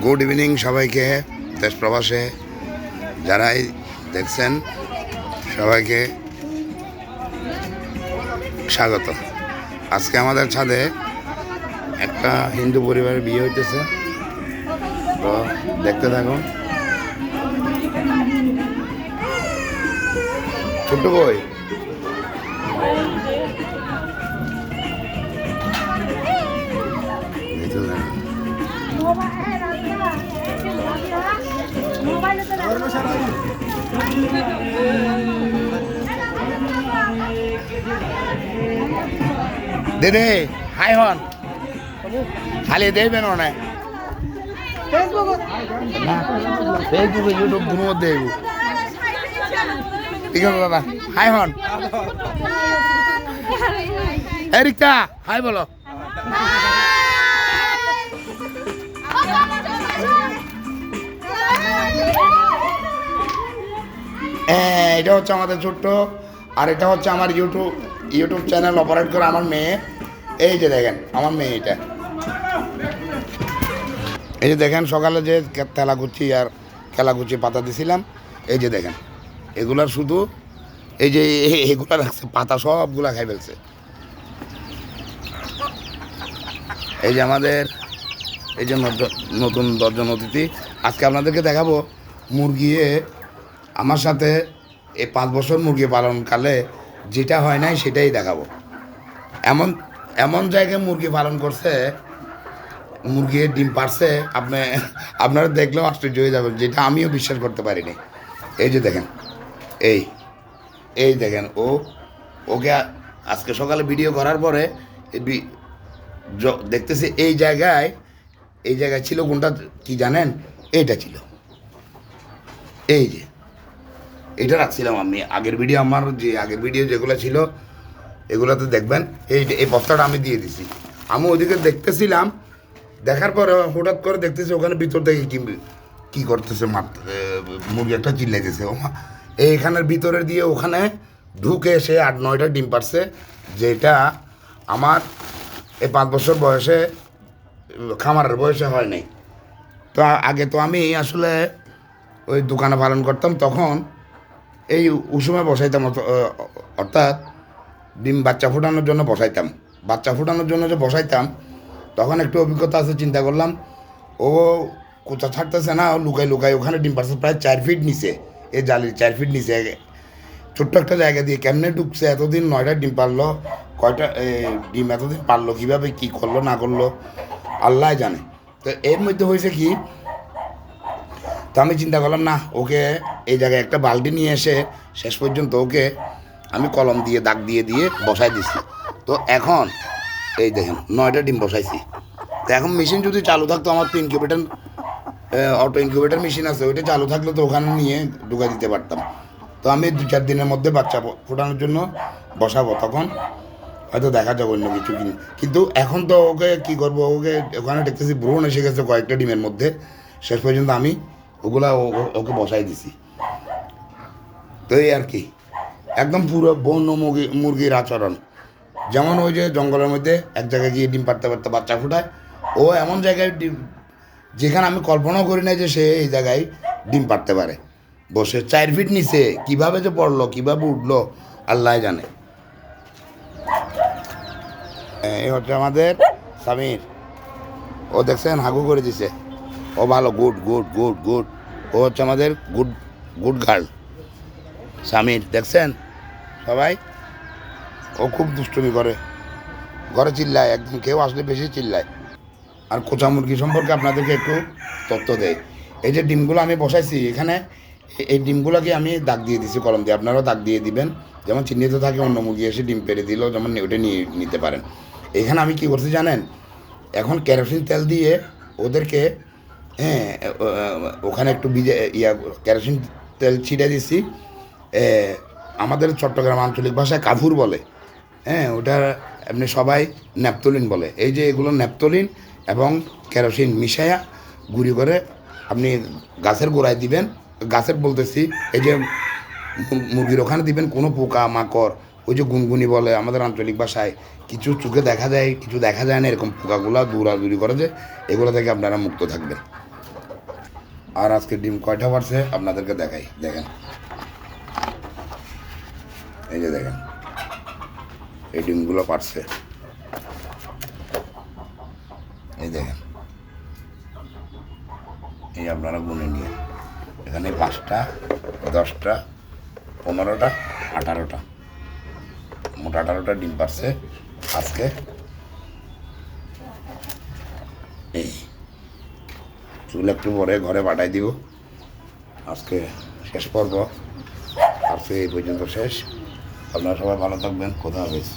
Good evening সবাইকে, দেশ প্রবাসে যারাই দেখছেন সবাইকে স্বাগত। আজকে আমাদের ছাদে একটা হিন্দু পরিবারের বিয়ে হইতেছে, তো দেখতে থাকুন। ছোট্ট বই দিদি হাই হন খালি দেখবেন না ফেসবুকে ইউটিউব দুটোর মধ্যে ঠিক আছে দাদা, হাই হন। এরিকা হাই বলো। এটা হচ্ছে আমাদের ছোট্ট, আর এটা হচ্ছে আমার ইউটিউব চ্যানেল অপারেট করে আমার মেয়ে। এই যে দেখেন আমার মেয়ে, এটা এই যে দেখেন সকালে যে খেলাকুচি পাতা দিছিলাম, এই যে দেখেন এগুলার শুধু এই যে এগুলা রাখছে, পাতা সবগুলা খাই ফেলছে। এই যে আমাদের এই যে নতুন 10 জন অতিথি, আজকে আপনাদেরকে দেখাবো মুরগি। আমার সাথে এই 5 বছর মুরগি পালনকালে যেটা হয় নাই সেটাই দেখাবো। এমন জায়গায় মুরগি পালন করছে, মুরগি ডিম পারছে, আপনারা দেখলেও আশ্চর্য হয়ে যাবেন, যেটা আমিও বিশ্বাস করতে পারিনি। এই যে দেখেন, এই দেখেন ওকে আজকে সকালে ভিডিও করার পরে দেখতেছি এই জায়গায় ছিল কোনটা কি জানেন? এইটা ছিল, এই যে এটা রাখছিলাম আমি আগের ভিডিও যেগুলো ছিল এগুলোতে দেখবেন। এই বস্তাটা আমি দিয়ে দিছি। আমি ওইদিকে দেখতেছিলাম, দেখার পরে হঠাৎ করে দেখতেছি ওখানে ভিতর থেকে কি করতেছে, মুরগি একটা চিল্লাইতেছে। এইখানের ভিতরের দিয়ে ওখানে ঢুকে সে 8-9টা ডিম পারছে, যেটা আমার এই 5 বছর বয়সে খামারের বয়সে হয় নাই। তো আগে তো আমি আসলে ওই দোকানে পালন করতাম, তখন এই উষুমে বসাইতাম, অর্থাৎ ডিম বাচ্চা ফোটানোর জন্য বসাইতাম। যে বসাইতাম তখন একটু অভিজ্ঞতা আছে, চিন্তা করলাম ও কোথা ছাড়তেছে না, লুকাই ওখানে ডিম পারছে প্রায় 4 ফিট নিচে, এই জালির 4 ফিট নিচে ছোট্ট একটা জায়গা দিয়ে কেমনে ঢুকছে। এতদিন 9টা ডিম পারলো, কয়টা ডিম এতদিন পারলো কীভাবে, কী করলো না করলো আল্লাহ জানে। তো এর মধ্যে হয়েছে কি, তো আমি চিন্তা করলাম না, ওকে এই জায়গায় একটা বালতি নিয়ে এসে শেষ পর্যন্ত ওকে আমি কলম দিয়ে দাগ দিয়ে বসাই দিছি। তো এখন এই দেখেন 9টা ডিম বসাইছি। তো এখন মেশিন যদি চালু থাকতো, আমার তো অটো ইনকিউবেটার মেশিন আছে, ওইটা চালু থাকলে তো ওখানে নিয়ে ঢুকাই দিতে পারতাম। তো আমি 2-4 দিনের মধ্যে বাচ্চা ফোটানোর জন্য বসাবো, তখন হয়তো দেখা যাবে অন্য কিছু। কিন্তু এখন তো ওকে কী করবো, ওকে ওখানে দেখতেছি ভ্রূণ এসে গেছে কয়েকটা ডিমের মধ্যে। শেষ পর্যন্ত আমি ওকে বসাই দিছি। তো এই আর কি, একদম পুরো বন্য মুরগির আচরণ। যেমন ওই যে জঙ্গলের মধ্যে এক জায়গায় গিয়ে ডিম পারতে বাচ্চা ফোটায়, ও এমন জায়গায় যেখানে আমি কল্পনাও করি না যে সে এই জায়গায় ডিম পারতে পারে। বসে 4 ফিট নিচে কীভাবে যে পড়লো, কীভাবে উঠলো আল্লাহ জানে। এই হচ্ছে আমাদের সামির, ও দেখছেন হাগু করে দিছে, ও ভালো, গুড। ও হচ্ছে আমাদের গুড গার্ল সামির, দেখছেন সবাই। ও খুব দুষ্টুমি করে, ঘরে চিল্লায়, একদম কেউ আসলে বেশি চিল্লায়। আর কোচা মুরগি সম্পর্কে আপনাদেরকে একটু তথ্য দেয়। এই যে ডিমগুলো আমি বসাইছি এখানে, এই ডিমগুলোকে আমি দাগ দিয়ে দিছি কলম দিয়ে, আপনারাও দাগ দিয়ে দিবেন, যেমন চিহ্নিত থাকে। অন্য মুরগি এসে ডিম পেড়ে দিল যেমন ওটা নিয়ে নিতে পারেন। এখানে আমি কী করছি জানেন, এখন কেরোসিন তেল দিয়ে ওদেরকে ওখানে একটু কেরোসিন তেল ছিটিয়ে দিচ্ছি। আমাদের চট্টগ্রাম আঞ্চলিক ভাষায় কাফুর বলে, ওটা এমনি সবাই ন্যাপথলিন বলে। এই যে এগুলো ন্যাপথলিন এবং কেরোসিন মিশায়া গুঁড়ি করে আপনি গাছের গোড়ায় দিবেন। গাছের বলতেছি, এই যে মুরগির ওখানে দিবেন। কোনো পোকা মাকড়, ওই যে গুনগুনি বলে আমাদের আঞ্চলিক ভাষায়, কিছু চোখে দেখা যায় কিছু দেখা যায় না, এরকম পোকাগুলো দৌড়াদৌড়ি করে, যে এগুলো থেকে আপনারা মুক্ত থাকবেন। আর আজকে ডিম কয়টা পারছে আপনাদেরকে দেখাই, দেখেন এই যে দেখেন এই ডিমগুলো পারছে, এই দেখেন, এই আপনারা গুনে নিয়ে এখানে 5টা 10টা 15টা 18টা, মোট 18টা ডিম পারছে আজকে। এই চুল একটু পরে ঘরে পাঠাই দিব। আজকে শেষ পর্ব, আজকে এই পর্যন্ত শেষ। আপনারা সবাই ভালো থাকবেন, খোদা হাফেজ।